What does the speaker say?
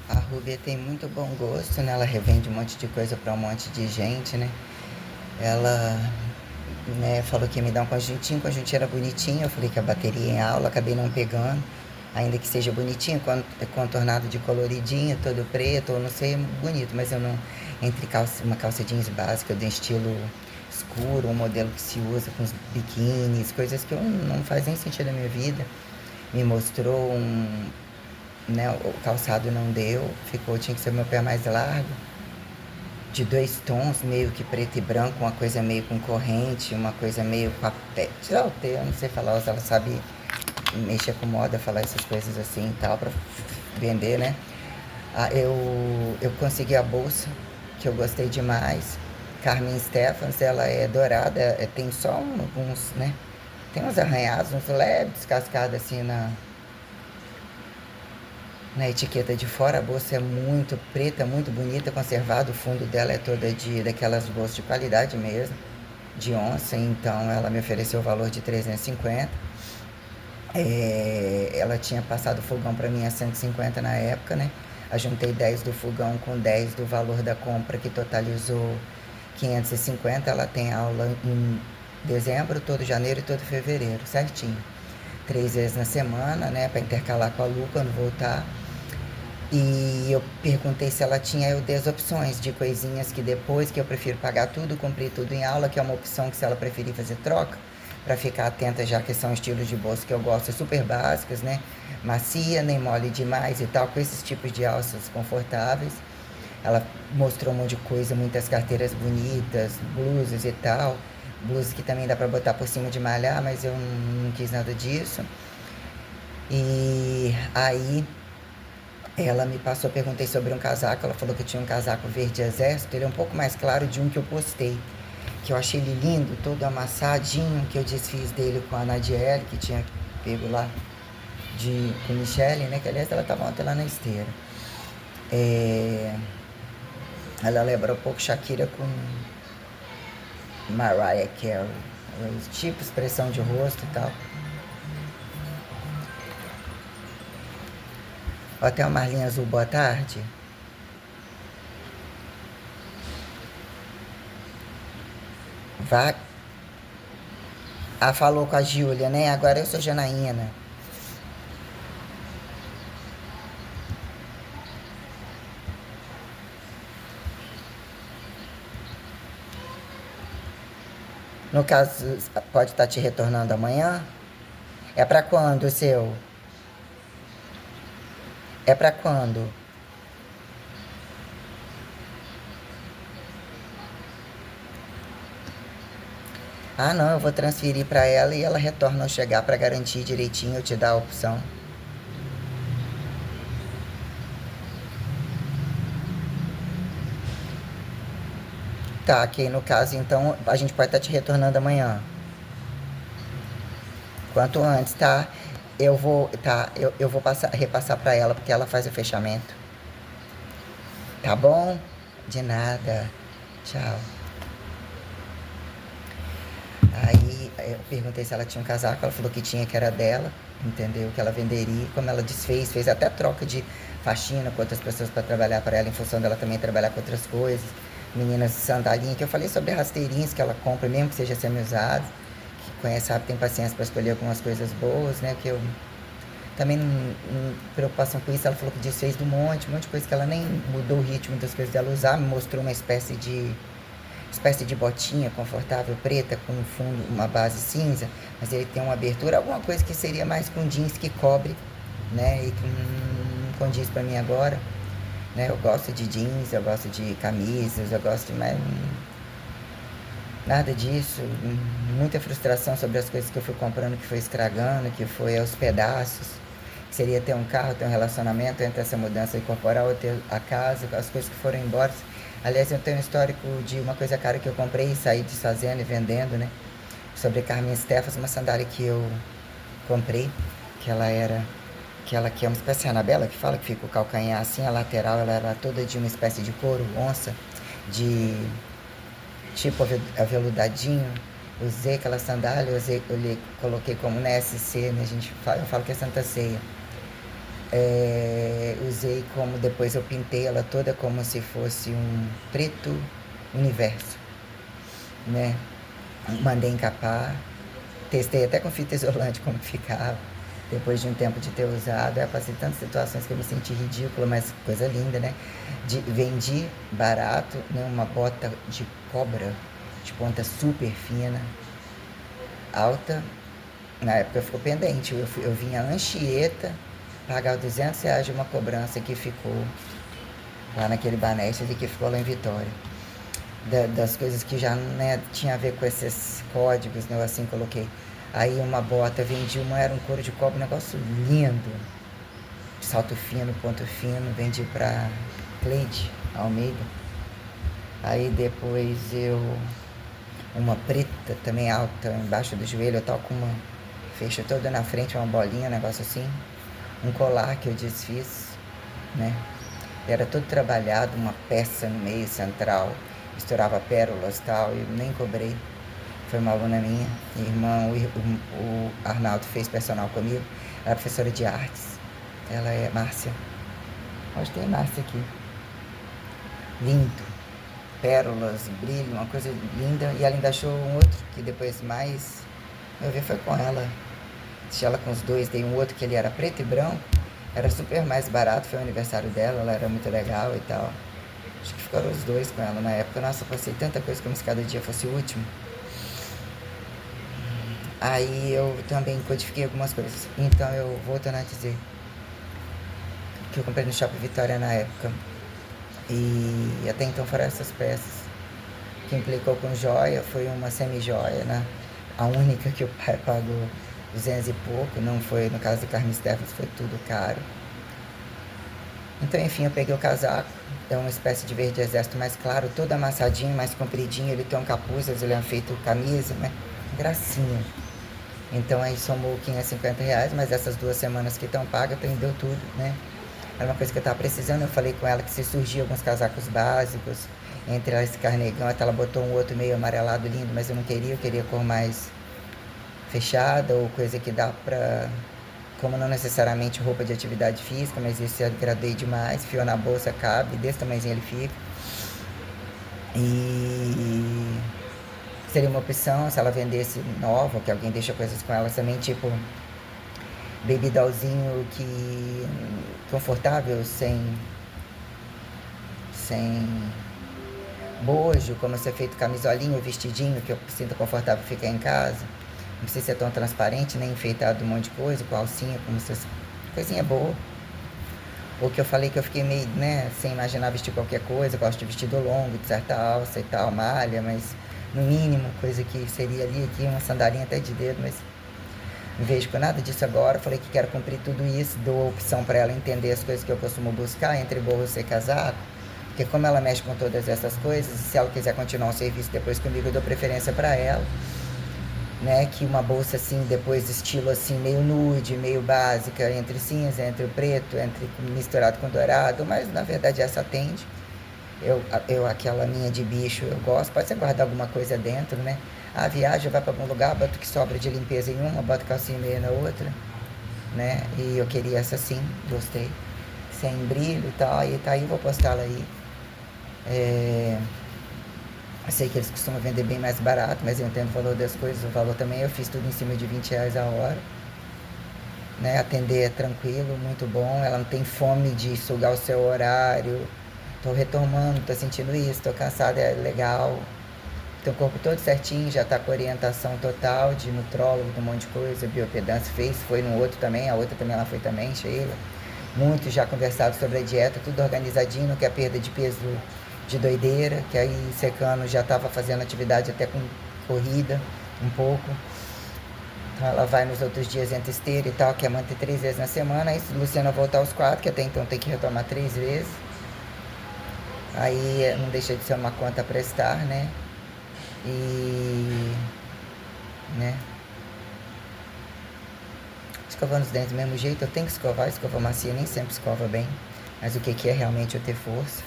A Rúbia tem muito bom gosto, né? Ela revende um monte de coisa para um monte de gente, né? Ela, né, falou que ia me dar um conjuntinho era bonitinho. Eu falei que a bateria em aula, acabei não pegando. Ainda que seja bonitinho, contornado de coloridinho, todo preto, ou não sei, bonito, mas eu não. Entre uma calça jeans básica de estilo escuro, um modelo que se usa com os biquínis, coisas que eu não faz nem sentido na minha vida. Me mostrou um, né, o calçado não deu, ficou, tinha que ser o meu pé mais largo, de 2 tons, meio que preto e branco, uma coisa meio com corrente, uma coisa meio papel. Eu não sei falar, ela sabe mexer com moda, falar essas coisas assim e tal, pra vender, né? Eu consegui a bolsa, que eu gostei demais. Carmen Stephens, ela é dourada, tem só alguns, né? Tem uns arranhados, uns leves descascados assim na etiqueta de fora. A bolsa é muito preta, muito bonita, conservada. O fundo dela é toda daquelas bolsas de qualidade mesmo, de onça. Então ela me ofereceu o valor de 350. Ela tinha passado o fogão para mim a 150 na época, né? Ajuntei 10 do fogão com 10 do valor da compra, que totalizou 550. Ela tem aula em dezembro, todo janeiro e todo fevereiro, certinho. 3 vezes na semana, né? Para intercalar com a Lu quando voltar. E eu perguntei se ela tinha, eu dei as opções de coisinhas que depois, que eu prefiro pagar tudo, cumprir tudo em aula, que é uma opção que se ela preferir fazer troca, para ficar atenta, já que são estilos de bolsa que eu gosto, super básicas, né? Macia, nem mole demais e tal, com esses tipos de alças confortáveis. Ela mostrou um monte de coisa, muitas carteiras bonitas, blusas e tal. Blusas que também dá para botar por cima de malhar, mas eu não quis nada disso. E aí ela me passou, perguntei sobre um casaco, ela falou que tinha um casaco verde exército, ele é um pouco mais claro de um que eu postei, que eu achei ele lindo, todo amassadinho, que eu desfiz dele com a Nadiele, que tinha pego lá com Michelle, né, que aliás ela estava ontem lá na esteira. É, ela lembra um pouco Shakira com Mariah Carey, tipo expressão de rosto e tal. Até a Marlinha Azul, boa tarde. Vá. Ah, falou com a Júlia, né? Agora eu sou Janaína. No caso, pode estar te retornando amanhã? É para quando o seu? É para quando? Ah, não, eu vou transferir para ela e ela retorna ao chegar para garantir direitinho, eu te dar a opção. Tá, ok, no caso, então, a gente pode estar te retornando amanhã. Quanto antes, tá? Eu vou repassar para ela, porque ela faz o fechamento. Tá bom? De nada. Tchau. Aí eu perguntei se ela tinha um casaco, ela falou que tinha, que era dela, entendeu? Que ela venderia. Como ela desfez, fez até troca de faxina com outras pessoas para trabalhar para ela, em função dela também trabalhar com outras coisas. Meninas de sandalinha, que eu falei sobre rasteirinhas que ela compra, mesmo que seja semi-usado, que conhece, sabe, tem paciência para escolher algumas coisas boas, né? Que eu também não preocupação com isso. Ela falou que desfez do um monte de coisa que ela nem mudou o ritmo das coisas dela usar, me mostrou uma espécie de botinha confortável preta com um fundo, uma base cinza, mas ele tem uma abertura, alguma coisa que seria mais com jeans que cobre, né? E que não condiz para mim agora, né? Eu gosto de jeans, eu gosto de camisas, eu gosto de mais nada disso. Muita frustração sobre as coisas que eu fui comprando, que foi estragando, que foi aos pedaços. Seria ter um carro, ter um relacionamento entre essa mudança corporal, ter a casa, as coisas que foram embora. Aliás, eu tenho um histórico de uma coisa cara que eu comprei e saí desfazendo e vendendo, né? Sobre Carmen Stephens, uma sandália que eu comprei, que ela era, que é uma espécie de Anabela, que fala que fica o calcanhar assim, a lateral, ela era toda de uma espécie de couro, onça, de tipo aveludadinho. Usei aquela sandália, coloquei como na SC, né? Eu falo que é Santa Ceia. Usei como, depois eu pintei ela toda como se fosse um preto universo, né? Mandei encapar, testei até com fita isolante como ficava. Depois de um tempo de ter usado, eu passei tantas situações que eu me senti ridícula, mas coisa linda, né? Vendi barato, né? Uma bota de cobra, de ponta super fina, alta. Na época ficou pendente, eu vim a Anchieta pagar R$ 200 de uma cobrança que ficou lá naquele Banestas e que ficou lá em Vitória. Das coisas que já, né, tinha a ver com esses códigos, né, eu assim coloquei. Aí uma bota, vendi uma, era um couro de cobre, um negócio lindo, salto fino, ponto fino, vendi pra Cleide Almeida. Aí depois uma preta também alta, embaixo do joelho, eu tava com uma fecha toda na frente, uma bolinha, um negócio assim. Um colar que eu desfiz, né? Era todo trabalhado, uma peça no meio central, misturava pérolas e tal, e nem cobrei. Foi uma aluna minha, minha irmã, o Arnaldo fez personal comigo, ela é professora de artes. Ela é Márcia. Hoje tem Márcia aqui. Lindo. Pérolas, brilho, uma coisa linda. E ela ainda achou um outro, que depois mais eu vi foi com ela. Deixei ela com os dois, dei um outro que ele era preto e branco. Era super mais barato, foi o aniversário dela, ela era muito legal e tal. Acho que ficaram os dois com ela na época. Nossa, passei tanta coisa como se cada dia fosse o último. Aí eu também codifiquei algumas coisas. Então eu voltando a dizer que eu comprei no Shopping Vitória na época. E até então foram essas peças. Que implicou com joia, foi uma semi-joia, né? A única que o pai pagou 200 e pouco, não foi, no caso do Carmen Stephens, foi tudo caro. Então, enfim, eu peguei o casaco, é uma espécie de verde exército mais claro, todo amassadinho, mais compridinho, ele tem um capuz, ele é feito camisa, né? Gracinha. Então aí somou R$ 550, mas essas 2 semanas que estão pagas, deu tudo, né? Era uma coisa que eu tava precisando, eu falei com ela que se surgir alguns casacos básicos, entre esse carnegão, até ela botou um outro meio amarelado lindo, mas eu não queria, eu queria cor mais fechada ou coisa que dá pra, como não necessariamente roupa de atividade física, mas esse eu gradei demais, fio na bolsa, cabe, desse tamanhozinho ele fica. E seria uma opção se ela vendesse nova, que alguém deixa coisas com ela também, tipo baby dollzinho que confortável, sem bojo, como ser feito camisolinho, vestidinho, que eu sinto confortável ficar em casa. Não precisa ser tão transparente, nem enfeitado um monte de coisa, com alcinha, como se fosse coisinha boa. Ou que eu falei que eu fiquei meio, né, sem imaginar vestir qualquer coisa, gosto de vestido longo, de certa alça e tal, malha, mas no mínimo, coisa que seria ali, aqui, uma sandalinha até de dedo, mas não vejo com nada disso agora. Falei que quero cumprir tudo isso, dou opção para ela entender as coisas que eu costumo buscar, entre bolsa e casaco, porque como ela mexe com todas essas coisas, se ela quiser continuar o serviço depois comigo, eu dou preferência para ela, né, que uma bolsa assim, depois estilo assim, meio nude, meio básica, entre cinza, entre o preto, entre misturado com dourado, mas na verdade essa atende. Aquela minha de bicho eu gosto, pode ser guardar alguma coisa dentro, né? Ah, viaja, vai para algum lugar, bota o que sobra de limpeza em uma, bota calcinha e meia na outra, né? E eu queria essa sim, gostei. Sem brilho e tal, aí tá aí, vou postá-la aí. Eu sei que eles costumam vender bem mais barato, mas eu entendo o valor das coisas, o valor também, eu fiz tudo em cima de R$ 20 a hora. Né? Atender é tranquilo, muito bom, ela não tem fome de sugar o seu horário. Tô retomando, tô sentindo isso, tô cansada, é legal. Tem o corpo todo certinho, já tá com orientação total de nutrólogo, de um monte de coisa, biopedância fez, foi no outro também, a outra também ela foi também, Sheila. Muito já conversado sobre a dieta, tudo organizadinho, não quer perda de peso de doideira, que aí secando já tava fazendo atividade até com corrida, um pouco. Então ela vai nos outros dias entre esteira e tal, quer manter 3 vezes na semana, aí se Luciana voltar aos 4, que até então tem que retomar 3 vezes. Aí não deixa de ser uma conta a prestar, né? E, né? Escovando os dentes do mesmo jeito, eu tenho que escovar, escova macia nem sempre escova bem. Mas o que é realmente eu ter força.